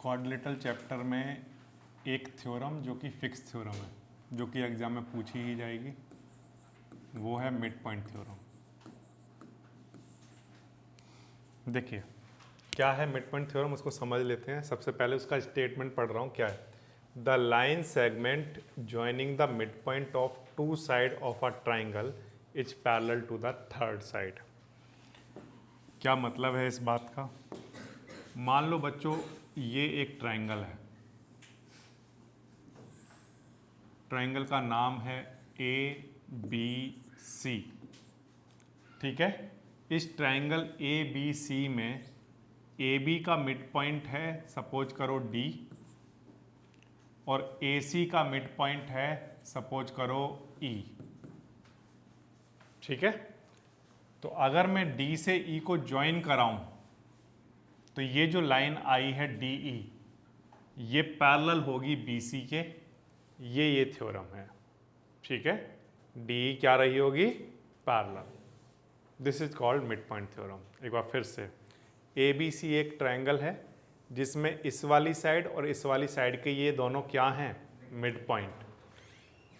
Quadrilateral chapter में एक theorem जो कि फिक्स थ्योरम है, जो कि एग्जाम में पूछी ही जाएगी, वो है मिड पॉइंट थ्योरम। देखिए क्या है मिड पॉइंट थ्योरम, उसको समझ लेते हैं। सबसे पहले उसका स्टेटमेंट पढ़ रहा हूँ। क्या है? The line segment joining the mid point of two side of a triangle is parallel to the third side. क्या मतलब है इस बात का? मान लो बच्चों ये एक ट्राइंगल है, ट्राइंगल का नाम है ए बी सी। ठीक है, इस ट्राइंगल ए बी सी में ए बी का मिड पॉइंट है सपोज करो डी, और ए सी का मिड पॉइंट है सपोज करो ई। ठीक है, तो अगर मैं डी से ई को ज्वाइन कराऊं तो ये जो लाइन आई है डी ई, ये पैरेलल होगी बी सी के। ये थ्योरम है। ठीक है, डी क्या रही होगी? Parallel. This is called mid point theorem. एक बार फिर से, ए बी सी एक ट्रायंगल है जिसमें इस वाली साइड और इस वाली साइड के ये दोनों क्या हैं? Midpoint.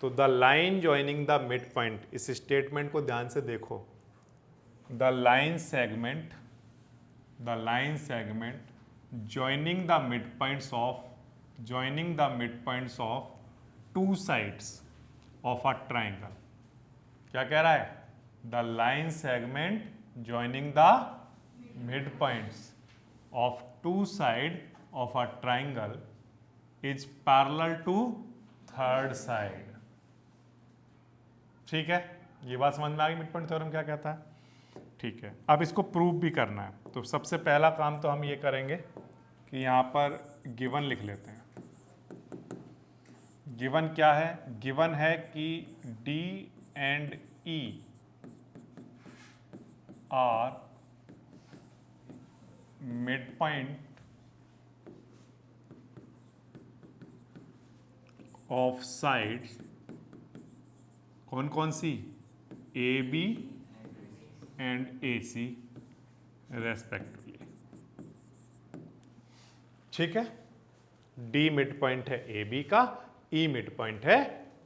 तो the line joining the mid point, इस स्टेटमेंट को ध्यान से देखो। The line segment joining the midpoints of two sides of a triangle। क्या कह रहा है? The line segment joining the midpoints of two sides of a triangle is parallel to third side। ठीक है, ये बात समझ में आ गई मिड पॉइंट थ्योरम क्या कहता है? ठीक है, अब इसको प्रूव भी करना है। तो सबसे पहला काम तो हम ये करेंगे कि यहाँ पर गिवन लिख लेते हैं। गिवन क्या है? गिवन है कि D and E are mid point of sides, कौन कौन सी? A B and A C respectively. ठीक है, डी मिड पॉइंट है ए बी का, ई मिड पॉइंट है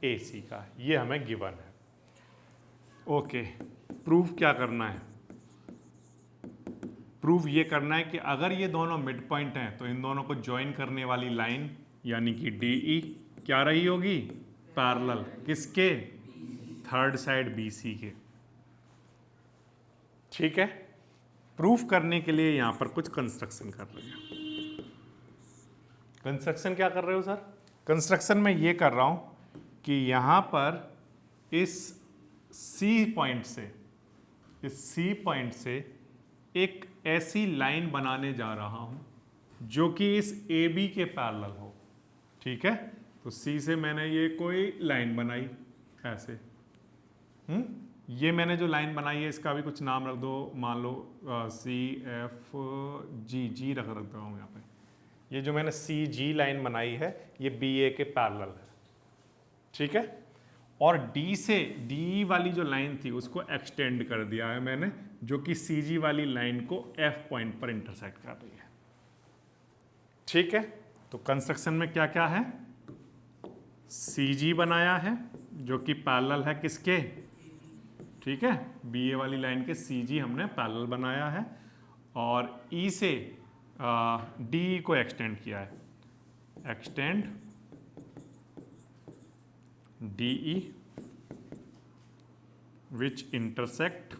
ए सी का। ये हमें गिवन है। ओके, प्रूफ क्या करना है? प्रूफ ये करना है कि अगर ये दोनों मिड पॉइंट हैं तो इन दोनों को ज्वाइन करने वाली लाइन यानी कि डी ई क्या रही होगी? पैरेलल। किसके? थर्ड साइड बी सी के। ठीक है, प्रूफ करने के लिए यहां पर कुछ कंस्ट्रक्शन कर रहे हैं। कंस्ट्रक्शन क्या कर रहे हो सर? कंस्ट्रक्शन में ये कर रहा हूं कि यहां पर इस सी पॉइंट से एक ऐसी लाइन बनाने जा रहा हूं जो कि इस ए बी के पैरेलल हो। ठीक है, तो सी से मैंने ये कोई लाइन बनाई ऐसे। ये मैंने जो लाइन बनाई है इसका भी कुछ नाम रख दो, मान लो सी एफ जी रख देता हूँ यहाँ पे। ये जो मैंने सी जी लाइन बनाई है ये बी ए के पैरेलल है। ठीक है, और डी से डी वाली जो लाइन थी उसको एक्सटेंड कर दिया है मैंने, जो कि सी जी वाली लाइन को एफ पॉइंट पर इंटरसेक्ट कर रही है। ठीक है, तो कंस्ट्रक्शन में क्या क्या है? सी जी बनाया है जो कि पैरेलल है किसके? ठीक है, बी ए वाली लाइन के सी जी हमने पैरेलल बनाया है, और ई से डी को एक्सटेंड किया है। Extend D E which intersect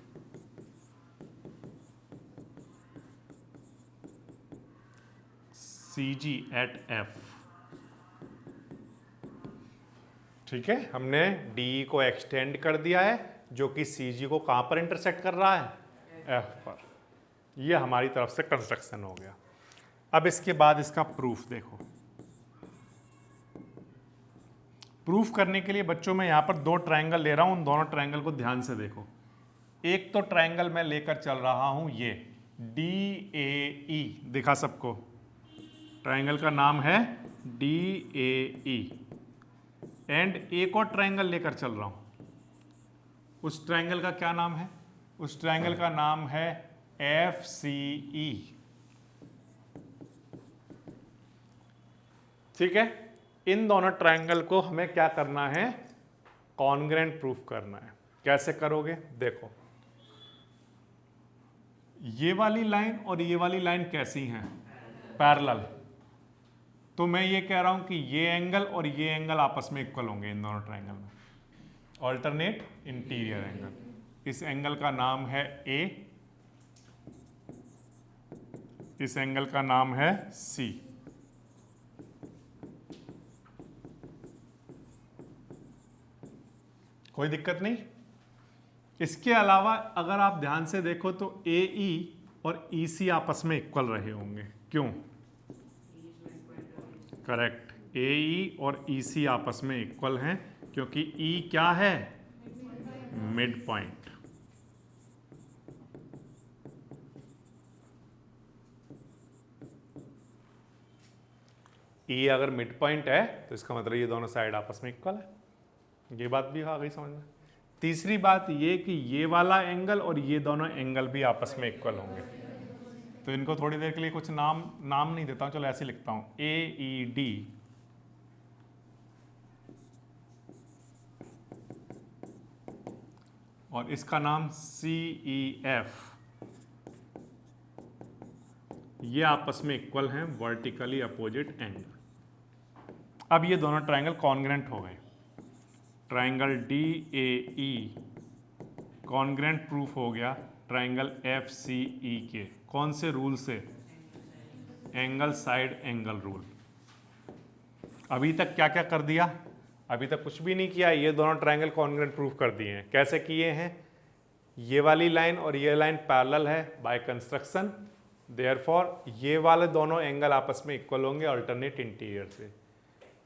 C G at F. ठीक है, हमने डी को एक्सटेंड कर दिया है जो कि सी जी को कहां पर इंटरसेक्ट कर रहा है? एफ पर। यह हमारी तरफ से कंस्ट्रक्शन हो गया। अब इसके बाद इसका प्रूफ देखो। प्रूफ करने के लिए बच्चों मैं यहां पर दो ट्रायंगल ले रहा हूं, उन दोनों ट्रायंगल को ध्यान से देखो। एक तो ट्रायंगल मैं लेकर चल रहा हूं ये डी ए ई, दिखा सबको। ट्रायंगल का नाम है डी ए ई, एंड एक और ट्रायंगल लेकर चल रहा हूं। उस ट्रायंगल का क्या नाम है? उस ट्रायंगल का नाम है एफ सी ई। ठीक है, इन दोनों ट्रायंगल को हमें क्या करना है, कॉन्ग्रेंट प्रूफ करना है। कैसे करोगे, देखो ये वाली लाइन और ये वाली लाइन कैसी हैं, पैरेलल। तो मैं ये कह रहा हूं कि ये एंगल और ये एंगल आपस में इक्वल होंगे इन दोनों ट्रायंगल में, ऑल्टरनेट इंटीरियर एंगल। इस एंगल का नाम है ए, इस एंगल का नाम है सी। कोई दिक्कत नहीं। इसके अलावा अगर आप ध्यान से देखो तो ए ई और ई सी आपस में इक्वल रहे होंगे, क्यों, करेक्ट, ए ई और ई सी आपस में इक्वल हैं क्योंकि ई क्या है, मिड पॉइंट। ई अगर मिड पॉइंट है तो इसका मतलब ये दोनों साइड आपस में इक्वल है। ये बात भी आ गई समझ में। तीसरी बात ये कि ये वाला एंगल और ये दोनों एंगल भी आपस में इक्वल होंगे। तो इनको थोड़ी देर के लिए कुछ नाम नहीं देता हूं, चलो ऐसे लिखता हूं, ए ई डी और इसका नाम सी ई एफ, ये आपस में इक्वल हैं, वर्टिकली अपोजिट एंगल। अब ये दोनों ट्रायंगल कॉन्ग्रेंट हो गए। Triangle D A E congruent proof हो गया ट्रायंगल एफ सी ई के। कौन से रूल से, एंगल साइड एंगल रूल। अभी तक क्या क्या कर दिया, अभी तक कुछ भी नहीं किया, ये दोनों ट्रायंगल कॉन्ग्रेंट प्रूफ कर दिए हैं। कैसे किए हैं, ये वाली लाइन और ये लाइन पैरेलल है बाय कंस्ट्रक्शन, देयरफॉर ये वाले दोनों एंगल आपस में इक्वल होंगे अल्टरनेट इंटीरियर से।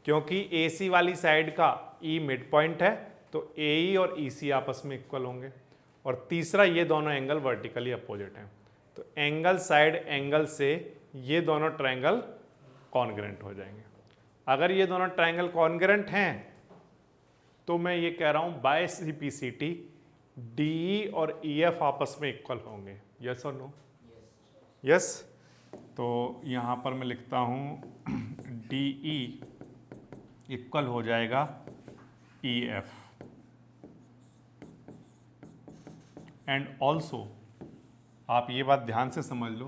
क्योंकि ए सी वाली साइड का ई मिड पॉइंट है तो ए ई और ई सी आपस में इक्वल होंगे। और तीसरा, ये दोनों एंगल वर्टिकली अपोजिट हैं, तो एंगल साइड एंगल से ये दोनों ट्रायंगल कॉन्ग्रेंट हो जाएंगे। अगर ये दोनों ट्रायंगल कॉन्ग्रेंट हैं तो मैं ये कह रहा हूं by C P C T D E और ई एफ आपस में इक्वल होंगे। यस और नो, यस। तो यहां पर मैं लिखता हूं डी ई इक्वल हो जाएगा ई एफ, एंड ऑल्सो आप ये बात ध्यान से समझ लो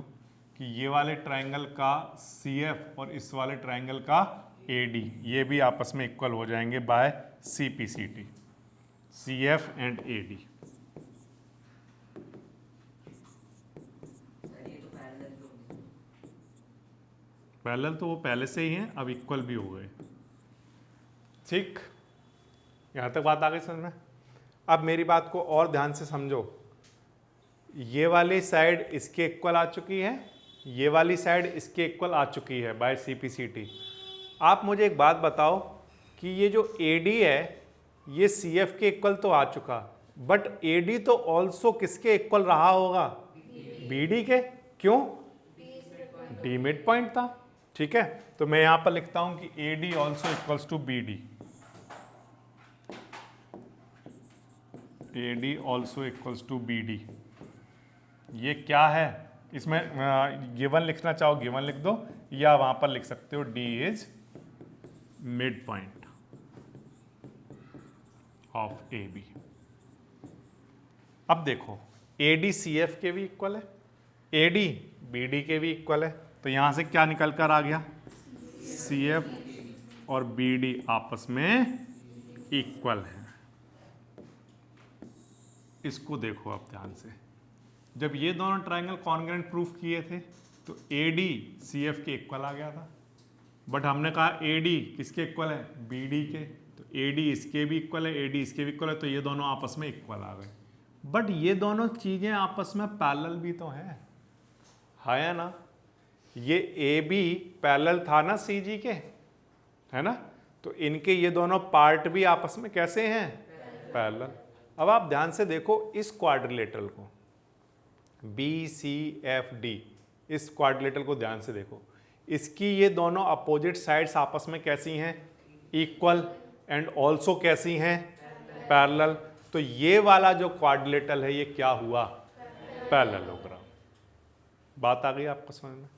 कि ये वाले ट्रायंगल का सी एफ और इस वाले ट्रायंगल का ए डी, ये भी आपस में इक्वल हो जाएंगे by C P C T, C F and A D. Parallel तो वो पहले से ही हैं, अब इक्वल भी हो गए। ठीक, यहां तक बात आ गई समझ में। अब मेरी बात को और ध्यान से समझो, ये वाली साइड इसके इक्वल आ चुकी है, ये वाली साइड इसके इक्वल आ चुकी है by C P C T. आप मुझे एक बात बताओ कि ये जो ए डी है ये सी एफ के इक्वल तो आ चुका, बट ए डी तो ऑल्सो किसके इक्वल रहा होगा, बी डी के। क्यों, डी मिड पॉइंट था। ठीक है, तो मैं यहां पर लिखता हूं कि A D also equals to B D, A D also equals to B D. ये क्या है, इसमें गिवन लिखना चाहो गिवन लिख दो, या वहां पर लिख सकते हो D is mid point of A B. अब देखो ए डी सी एफ के भी इक्वल है, ए डी बी डी के भी इक्वल है, तो यहां से क्या निकल कर आ गया, सी एफ और बी डी आपस में इक्वल है। इसको देखो आप ध्यान से, जब ये दोनों ट्रायंगल कॉन्ग्रेंट प्रूफ किए थे तो ए डी सी एफ के इक्वल आ गया था, बट हमने कहा ए डी किसके इक्वल है, बी डी के, तो ए डी इसके भी इक्वल है, ए डी इसके भी इक्वल है, तो ये दोनों आपस में इक्वल आ गए। बट ये दोनों चीजें आपस में पैरेलल भी तो हैं, है ना। ये ए बी पैरेलल था ना सी जी के, है ना, तो इनके ये दोनों पार्ट भी आपस में कैसे हैं, पैरेलल। अब आप ध्यान से देखो इस क्वाड्रिलेटरल को, बी सी एफ डी, इस क्वाड्रिलेटरल को ध्यान से देखो, इसकी ये दोनों अपोजिट साइड्स आपस में कैसी हैं, इक्वल, एंड ऑल्सो कैसी हैं, पैरेलल। तो ये वाला जो क्वाड्रिलेटरल है ये क्या हुआ, पैरेललोग्राम। बात आ गई आपको समझ में।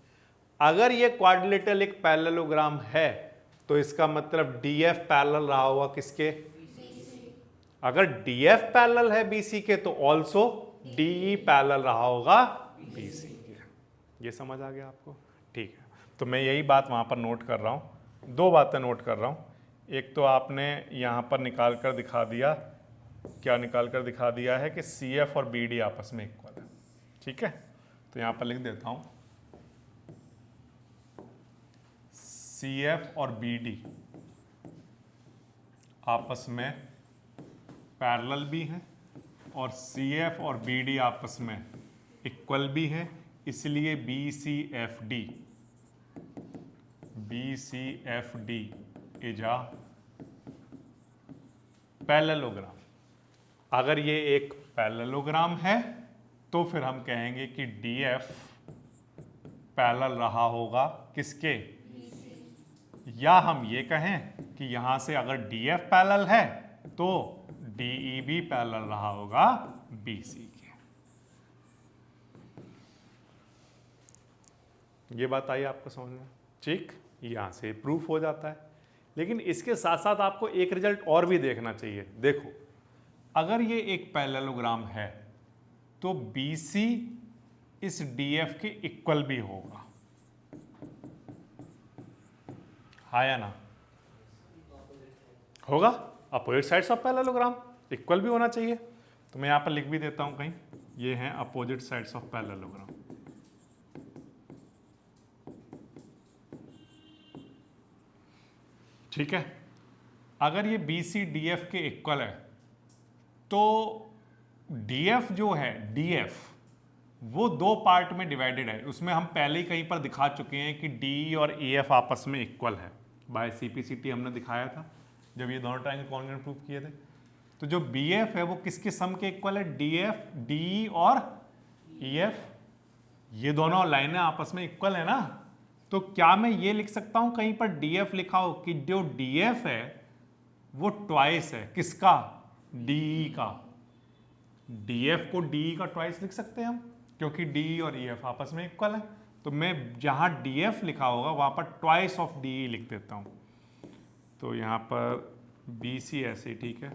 अगर ये क्वाड्रिलेटरल एक पैरेललोग्राम है तो इसका मतलब DF पैरेलल रहा होगा किसके? अगर DF पैरेलल है BC के तो ऑल्सो DE पैरेलल रहा होगा BC के। ये समझ आ गया आपको? ठीक है, तो मैं यही बात वहां पर नोट कर रहा हूं, दो बातें नोट कर रहा हूं। एक तो आपने यहां पर निकाल कर दिखा दिया, क्या निकाल कर दिखा दिया है कि CF और BD आपस में इक्वल है। ठीक है, तो यहां पर लिख देता हूं CF और BD आपस में पैरेलल भी हैं और CF और BD आपस में इक्वल भी है, इसलिए BCFD इज अ पैरेललोग्राम। अगर ये एक पैरेललोग्राम है तो फिर हम कहेंगे कि DF पैरेलल रहा होगा किसके? या हम ये कहें कि यहां से अगर DF पैरेलल है तो DE भी पैरेलल रहा होगा BC के। ये बात आई आपको समझ में? ठीक, यहां से प्रूफ हो जाता है। लेकिन इसके साथ साथ आपको एक रिजल्ट और भी देखना चाहिए। देखो, अगर ये एक पैरेललोग्राम है तो BC इस DF के इक्वल भी होगा, हाँ या ना? होगा। Opposite sides of parallelogram equal भी होना चाहिए। तो मैं यहां पर लिख भी देता हूं कहीं, ये हैं अपोजिट साइड्स ऑफ पैरेललोग्राम। ठीक है, अगर ये BC DF के इक्वल है तो DF जो है, DF वो दो पार्ट में डिवाइडेड है। उसमें हम पहले ही कहीं पर दिखा चुके हैं कि DE और EF आपस में इक्वल है, बाय CPCT हमने दिखाया था जब ये दोनों ट्रायंगल कॉन्ग्रुएंट प्रूफ किए थे। तो जो BF है वो किसके सम के इक्वल है? DF, DE और EF, ये दोनों लाइनें आपस में इक्वल है ना। तो क्या मैं ये लिख सकता हूं कहीं पर DF लिखा हो कि जो DF है वो ट्वाइस है किसका? DE का। DF को DE का ट्वाइस लिख सकते हैं हम, क्योंकि DE और EF आपस में इक्वल है। तो मैं जहां DF लिखा होगा वहां पर ट्वाइस ऑफ DE लिख देता हूं। तो यहां पर BC ऐसे, ठीक है,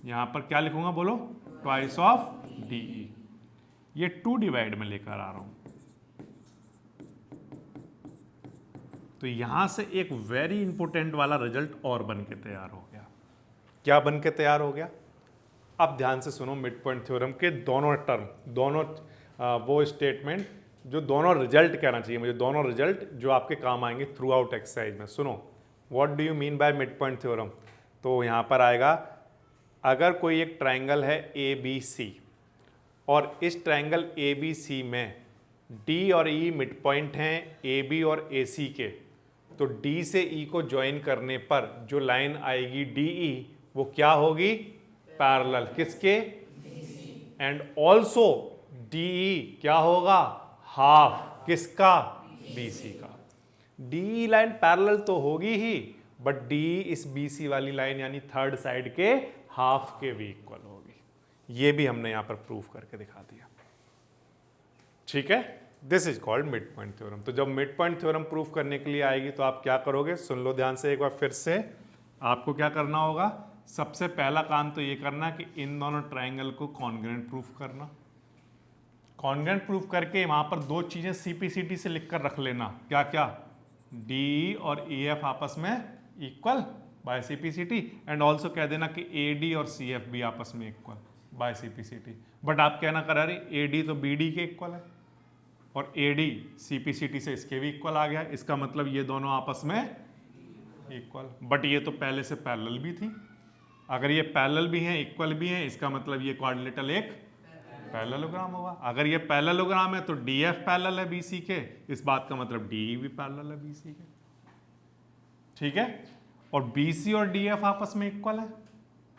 यहां पर क्या लिखूंगा बोलो? Twice of DE। ये 2 डिवाइड में लेकर आ रहा हूं। तो यहां से एक वेरी इंपॉर्टेंट वाला रिजल्ट और बन के तैयार हो गया। क्या बन के तैयार हो गया? अब ध्यान से सुनो, मिड पॉइंट थ्योरम के दोनों टर्म, दोनों वो स्टेटमेंट जो दोनों रिजल्ट कहना चाहिए मुझे, दोनों रिजल्ट जो आपके काम आएंगे थ्रू आउट एक्सरसाइज में। सुनो, what do you mean by mid point theorem? तो यहां पर आएगा, अगर कोई एक ट्राइंगल है ABC और इस ट्राइंगल ABC में D और E मिड पॉइंट हैं AB और AC के, तो D से E को ज्वाइन करने पर जो लाइन आएगी DE वो क्या होगी? पैरेलल किसके? एंड ऑल्सो DE क्या होगा? हाफ किसका? BC का। DE लाइन पैरेलल तो होगी ही, बट DE इस BC वाली लाइन यानी थर्ड साइड के हाफ के भी इक्वल होगी। ये भी हमने यहां पर प्रूफ करके दिखा दिया। ठीक है, this is called mid point theorem. तो जब मिड पॉइंट थ्योरम प्रूफ करने के लिए आएगी तो आप क्या करोगे? सुन लो ध्यान से एक बार फिर से। आपको क्या करना होगा? सबसे पहला काम तो ये करना कि इन दोनों ट्राइंगल को कॉन्ग्रुएंट प्रूफ करना। कॉन्ग्रुएंट प्रूफ करके वहां पर दो चीजें CPCT से लिखकर रख लेना। क्या क्या? DE और EF आपस में equal bye CPCT, and also कह देना कि AD और CF भी आपस में इक्वल बाय CPCT। बट आप कहना करा रही AD तो BD के इक्वल है और AD CPCT से इसके भी इक्वल आ गया, इसका मतलब ये दोनों आपस में इक्वल। बट ये तो पहले से पैरेलल भी थी। अगर ये पैरेलल भी हैं, इक्वल भी हैं, इसका मतलब ये क्वाड्रिलेटरल एक पैरेललोग्राम होगा। अगर ये पैरेललोग्राम है तो DF पैरेलल है BC के, इस बात का मतलब DE भी पैरेलल है BC के। ठीक है, और BC और DF आपस में इक्वल है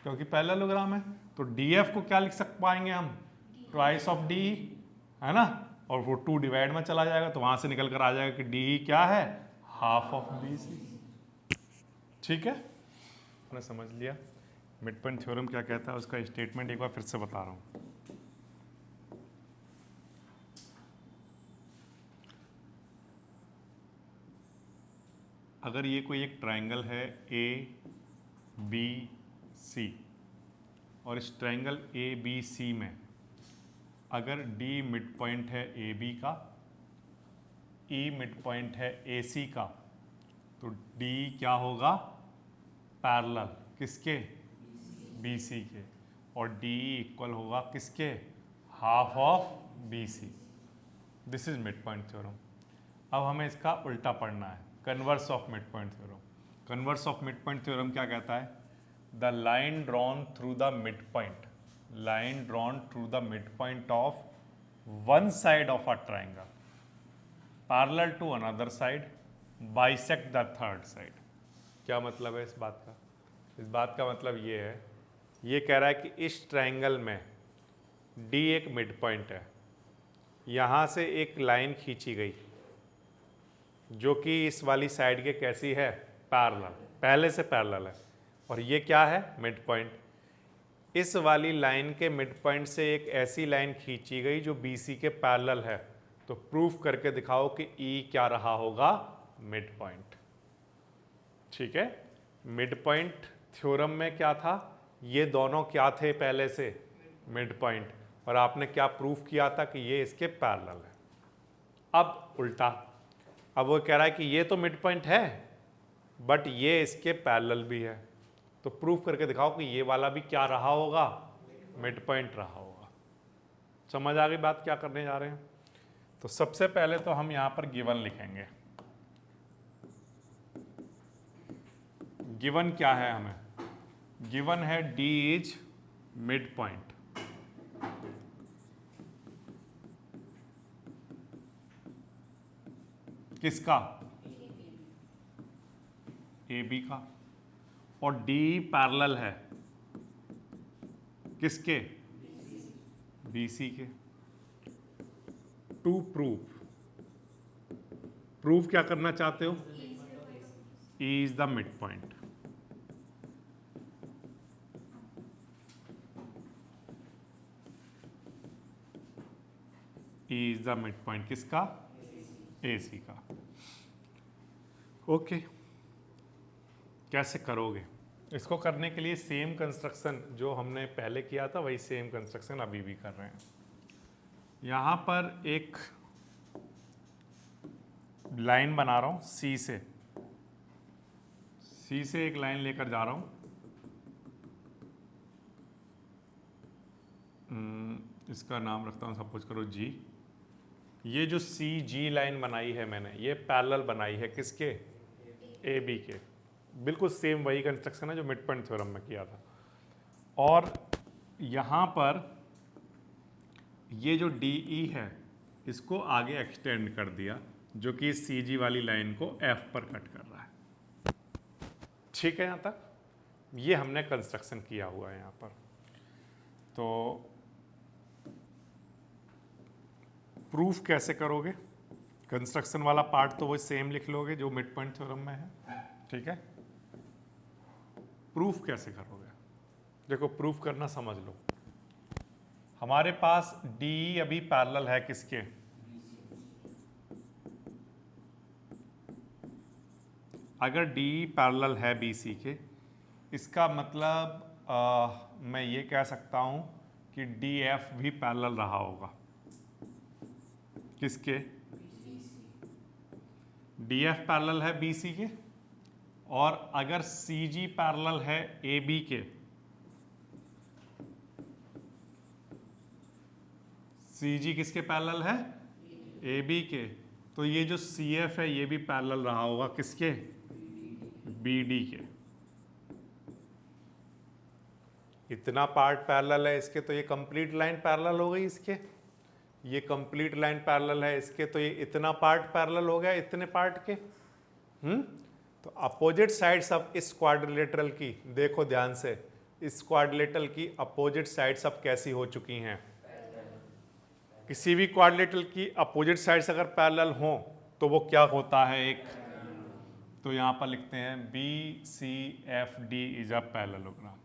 क्योंकि पैरेललोग्राम है। तो DF को क्या लिख सक पाएंगे हम? ट्वाइस ऑफ DE, है ना, और वो 2 डिवाइड में चला जाएगा तो वहां से निकल कर आ जाएगा कि DE क्या है? Half of BC। ठीक है, आपने समझ लिया मिड पॉइंट थ्योरम क्या कहता है, उसका स्टेटमेंट एक बार फिर से बता रहा हूं। अगर ये कोई एक ट्रायंगल है ए बी सी और इस ट्रायंगल ए बी सी में अगर डी मिड पॉइंट है ए बी का, ई मिड पॉइंट है ए सी का, तो डी क्या होगा? पैरेलल किसके? बी सी के। और डी इक्वल होगा किसके? Half of B C. This is mid point theorem. अब हमें इसका उल्टा पढ़ना है, converse of mid point theorem. Converse of mid point theorem क्या कहता है? The line drawn through the mid point, line drawn through the mid point of one side of a triangle parallel to another side bisect the third side. क्या मतलब है इस बात का? इस बात का मतलब ये है, ये कह रहा है कि इस ट्राइंगल में डी एक मिड पॉइंट है, यहाँ से एक लाइन खींची गई जो कि इस वाली साइड के कैसी है? पैरेलल, पहले से पैरेलल है। और ये क्या है? Mid point. इस वाली लाइन के मिड पॉइंट से एक ऐसी लाइन खींची गई जो BC के पैरेलल है, तो प्रूफ करके दिखाओ कि E क्या रहा होगा? Mid point. ठीक है, मिड पॉइंट थ्योरम में क्या था? ये दोनों क्या थे पहले से? Mid point. और आपने क्या प्रूफ किया था? कि ये इसके पैरेलल है। अब उल्टा, अब वो कह रहा है कि ये तो मिड पॉइंट है बट ये इसके पैरेलल भी है, तो प्रूफ करके दिखाओ कि ये वाला भी क्या रहा होगा? मिड पॉइंट रहा होगा। समझ आ गई बात क्या करने जा रहे हैं? तो सबसे पहले तो हम यहां पर गिवन लिखेंगे। गिवन क्या है हमें? गिवन है डी इज मिड पॉइंट। किसका? ए बी का। और डी पैरेलल है किसके? BC के। टू प्रूफ क्या करना चाहते हो? E is the mid point. E is the mid point किसका? AC का। ओके, कैसे करोगे इसको? करने के लिए सेम कंस्ट्रक्शन जो हमने पहले किया था वही सेम कंस्ट्रक्शन अभी भी कर रहे हैं। यहाँ पर एक लाइन बना रहा हूँ C से एक लाइन लेकर जा रहा हूँ। इसका नाम रखता हूँ, सपोज करो G। ये जो CG लाइन बनाई है मैंने, ये पैरेलल बनाई है किसके? AB के। बिल्कुल सेम वही कंस्ट्रक्शन है जो मिड पॉइंट थ्योरम में किया था। और यहाँ पर ये जो DE है इसको आगे एक्सटेंड कर दिया, जो कि CG वाली लाइन को F पर कट कर रहा है। ठीक है, यहाँ तक ये हमने कंस्ट्रक्शन किया हुआ है यहाँ पर। तो प्रूफ कैसे करोगे? कंस्ट्रक्शन वाला पार्ट तो वो सेम लिख लोगे जो मिड पॉइंट थ्योरम में है। ठीक है, प्रूफ कैसे करोगे? देखो, प्रूफ करना समझ लो। हमारे पास DE अभी पैरेलल है किसके? अगर DE पैरेलल है BC के, इसका मतलब मैं ये कह सकता हूं कि DF भी पैरेलल रहा होगा किसके? DF पैरेलल है BC के। और अगर CG पैरेलल है AB के, CG किसके पैरेलल है? AB के। तो ये जो CF है ये भी पैरेलल रहा होगा किसके? BD के। इतना पार्ट पैरेलल है इसके, तो ये कंप्लीट लाइन पैरेलल हो गई इसके। ये कंप्लीट लाइन पैरेलल है इसके, तो ये इतना पार्ट पैरेलल हो गया इतने पार्ट के। तो अपोजिट साइड्स ऑफ इस क्वाड्रिलेटरल की, देखो ध्यान से, इस क्वाड्रिलेटरल की अपोजिट साइड्स अब कैसी हो चुकी हैं? किसी भी क्वाड्रिलेटरल की अपोजिट साइड्स अगर पैरेलल हो तो वो क्या होता है? एक, तो यहाँ पर लिखते हैं BCFD is a parallelogram.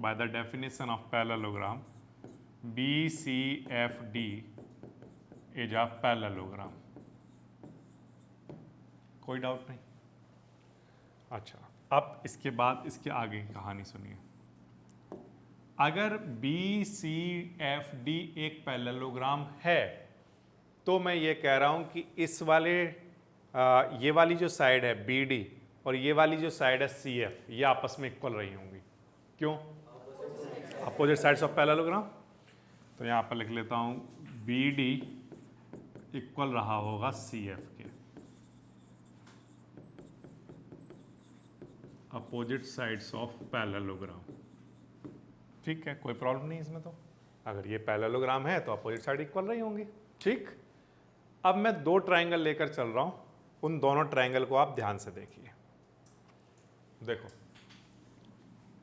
By the definition of parallelogram, BCFD is a parallelogram. कोई डाउट नहीं? अच्छा, अब इसके बाद इसके आगे की कहानी सुनिए। अगर बी सी एफ डी एक पैरेललोग्राम है तो मैं ये कह रहा हूं कि इस वाले ये वाली जो साइड है बी डी और ये वाली जो साइड है सी एफ, ये आपस में इक्वल रही होंगी। क्यों? Opposite sides of parallelogram. तो यहाँ पर लिख लेता हूँ बी डी इक्वल रहा होगा सी एफ के, अपोजिट साइड्स ऑफ पैरेललोग्राम। ठीक है, कोई प्रॉब्लम नहीं इसमें। तो अगर ये पैरेललोग्राम है तो अपोजिट साइड इक्वल रही होंगी। ठीक, अब मैं दो ट्रायंगल लेकर चल रहा हूं, उन दोनों ट्रायंगल को आप ध्यान से देखिए। देखो,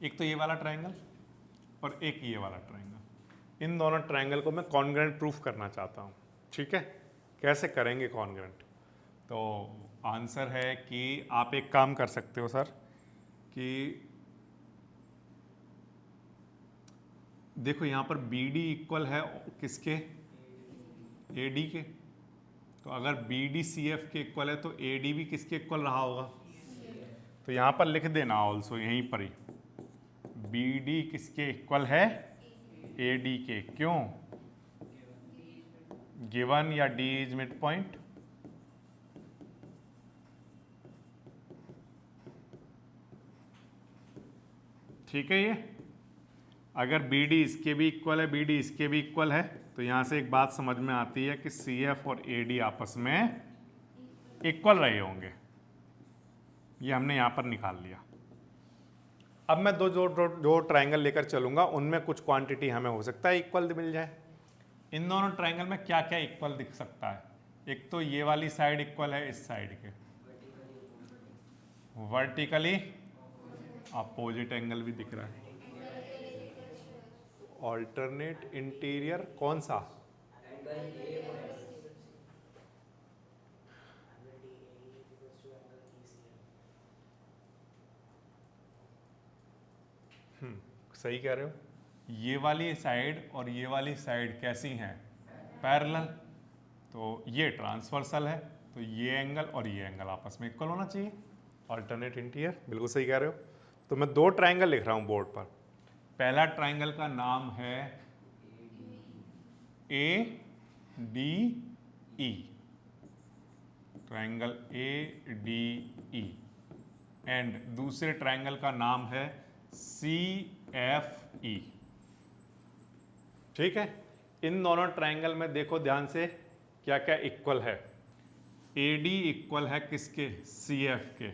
एक तो ये वाला ट्रायंगल और एक ये वाला ट्रायंगल। इन दोनों ट्रायंगल को मैं कॉन्ग्रुएंट प्रूफ करना चाहता हूं। ठीक है, कैसे करेंगे कॉन्ग्रुएंट? तो आंसर है कि आप एक काम कर सकते हो सर कि देखो यहाँ पर बी डी इक्वल है किसके? ए डी के। तो अगर बी डी सी एफ के इक्वल है तो ए डी भी किसके इक्वल रहा होगा? तो यहाँ पर लिख देना ऑल्सो, यहीं पर ही बी डी किसके इक्वल है? ए डी के। क्यों? गिवन या डी इज मिड पॉइंट। ठीक है, ये अगर बी डी इसके भी इक्वल है, बी डी इसके भी इक्वल है, तो यहाँ से एक बात समझ में आती है कि सी एफ और ए डी आपस में इक्वल रहे होंगे। ये हमने यहाँ पर निकाल लिया। अब मैं दो ट्रायंगल लेकर चलूंगा, उनमें कुछ क्वांटिटी हमें हो सकता है इक्वल मिल जाए। इन दोनों ट्रायंगल में क्या क्या इक्वल दिख सकता है? एक तो ये वाली साइड इक्वल है इस साइड के, वर्टिकली अपोजिट एंगल भी दिख रहा है। ऑल्टरनेट इंटीरियर कौन सा? सही कह रहे हो। ये वाली साइड और ये वाली साइड कैसी हैं? पैरेलल। तो ये ट्रांसवर्सल है, तो ये एंगल और ये एंगल आपस में इक्वल होना चाहिए। ऑल्टरनेट इंटीरियर, बिल्कुल सही कह रहे हो। तो मैं दो ट्रायंगल लिख रहा हूं बोर्ड पर। पहला ट्रायंगल का नाम है A D E, triangle A D E, and दूसरे ट्रायंगल का नाम है सी एफ ई। ठीक है, इन दोनों ट्रायंगल में देखो ध्यान से क्या क्या इक्वल है। ए डी इक्वल है किसके? सी एफ के।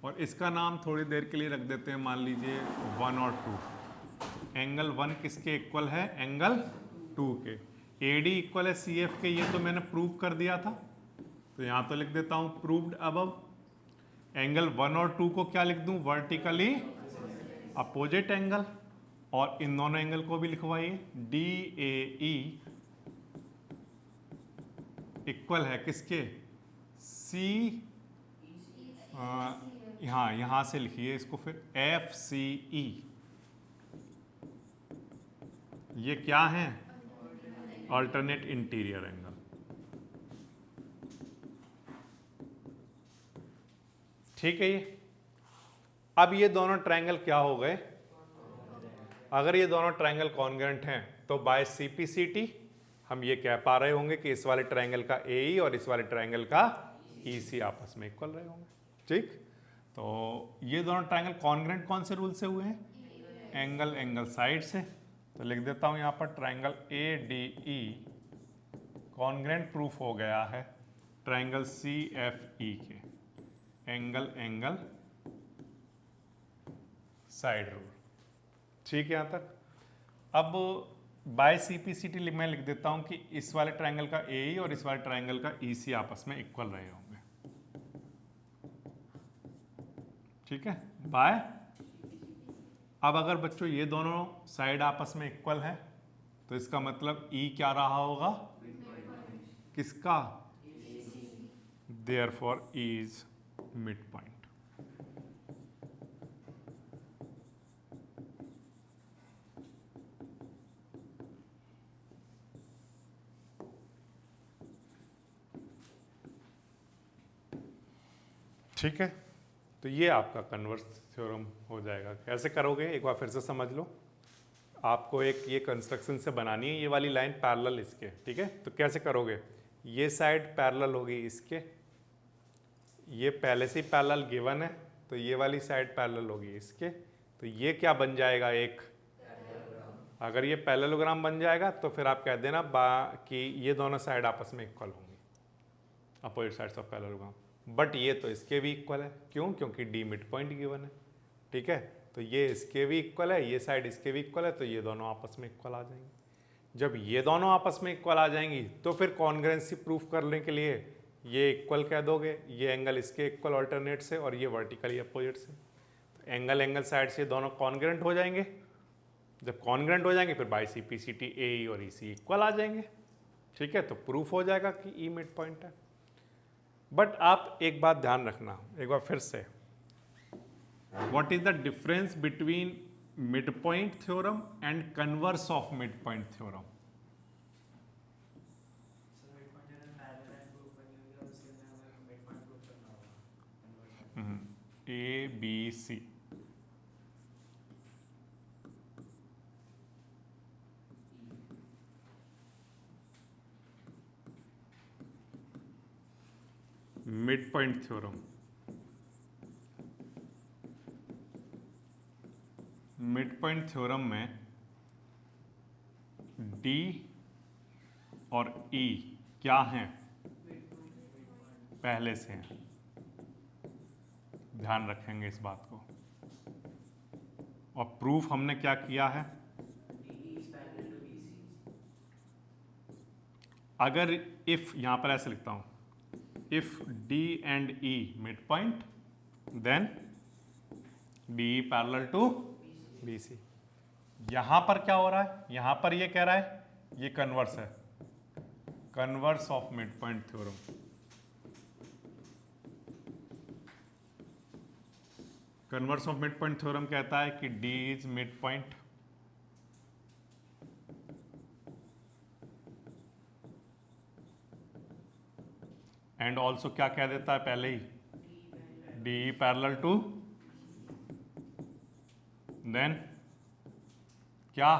और इसका नाम थोड़ी देर के लिए रख देते हैं, मान लीजिए 1 और 2। एंगल 1 किसके इक्वल है? एंगल 2 के। ए डी इक्वल है सी एफ के, ये तो मैंने प्रूव कर दिया था, तो यहाँ तो लिख देता हूँ प्रूव्ड अबव। एंगल 1 और 2 को क्या लिख दूँ? Vertically opposite angle. और इन दोनों एंगल को भी लिखवाइए। डी ए ई इक्वल है किसके? सी, यहाँ से लिखिए इसको फिर एफ सी ई। ये क्या है? Alternate interior angle. ठीक है, ये अब ये दोनों ट्रायंगल क्या हो गए? अगर ये दोनों ट्रायंगल कॉन्ग्रुएंट हैं तो बाय सीपीसीटी हम ये कह पा रहे होंगे कि इस वाले ट्रायंगल का एई और इस वाले ट्रायंगल का ईसी आपस में इक्वल रहे होंगे। ठीक, तो ये दोनों ट्रायंगल कॉन्ग्रुएंट कौन से रूल से हुए हैं? एंगल एंगल साइड से। तो लिख देता हूं यहां पर triangle A D E congruent proof हो गया है ट्रायंगल सी एफ ई के। Angle angle side rule. ठीक है यहां तक। अब बाय सीपीसीटी मैं लिख देता हूं कि इस वाले ट्रायंगल का ए और इस वाले ट्रायंगल का ईसी आपस में इक्वल रहे होंगे। ठीक है, बाय। अब अगर बच्चों ये दोनों साइड आपस में इक्वल है तो इसका मतलब ई क्या रहा होगा? किसका? Therefore E is mid point. ठीक है, तो ये आपका कन्वर्स थ्योरम हो जाएगा। कैसे करोगे एक बार फिर से समझ लो। आपको एक ये कंस्ट्रक्शन से बनानी है, ये वाली लाइन पैरेलल इसके, ठीक है। तो कैसे करोगे, ये साइड पैरेलल होगी इसके, ये पहले से ही पैरेलल गिवन है, तो ये वाली साइड पैरेलल होगी इसके, तो ये क्या बन जाएगा, एक अगर ये पैरेललोग्राम बन जाएगा तो फिर आप कह देना कि ये दोनों साइड आपस में इक्वल होंगी, opposite sides of parallelogram. But ये तो इसके भी इक्वल है, क्यों, क्योंकि डी मिड पॉइंट गिवन है, ठीक है। तो ये इसके भी इक्वल है, ये साइड इसके भी इक्वल है, तो ये दोनों आपस में इक्वल आ जाएंगी। जब ये दोनों आपस में इक्वल आ जाएंगी तो फिर कॉन्ग्रुएंसी प्रूफ करने के लिए ये इक्वल कह दोगे, ये एंगल इसके इक्वल ऑल्टरनेट से और ये वर्टिकली अपोजिट से, तो एंगल साइड से दोनों कॉन्ग्रुएंट हो जाएंगे। जब कॉन्ग्रुएंट हो जाएंगे फिर by C P C T A और ई सी इक्वल आ जाएंगे, ठीक है। तो प्रूफ हो जाएगा कि ई मिड पॉइंट है। बट आप एक बात ध्यान रखना, एक बार फिर से, what is the difference between mid point theorem and converse of mid point theorem? A B C, mid point theorem, mid point theorem में डी और ई क्या हैं, पहले से हैं, ध्यान रखेंगे इस बात को। और प्रूफ हमने क्या किया है, अगर इफ यहां पर ऐसे लिखता हूं, if D and E mid point then D parallel to B C. यहां पर क्या हो रहा है, यहां पर ये कह रहा है ये कन्वर्स है, converse of mid point theorem. Converse of mid point theorem कहता है कि D is mid point and also क्या कह देता है पहले ही, डी पैरेलल टू, देन क्या,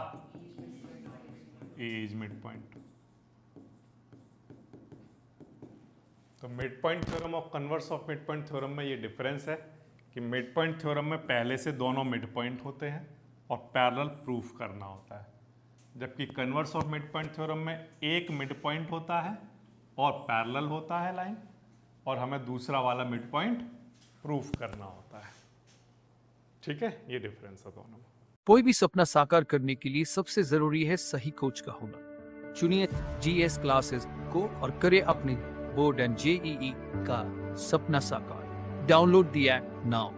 ए इज मिड पॉइंट। तो मिड पॉइंट थ्योरम और converse of mid point theorem में ये डिफरेंस है कि मिड पॉइंट थ्योरम में पहले से दोनों मिड पॉइंट होते हैं और पैरेलल प्रूफ करना होता है, जबकि converse of mid point theorem में एक मिड पॉइंट होता है और पैरेलल होता है लाइन, और हमें दूसरा वाला मिड पॉइंट प्रूफ करना होता है, ठीक है। ये डिफरेंस है दोनों में। कोई भी सपना साकार करने के लिए सबसे जरूरी है सही कोच का होना। चुनिए जीएस क्लासेस को और करें अपने बोर्ड एंड जेईई का सपना साकार। Download the app now.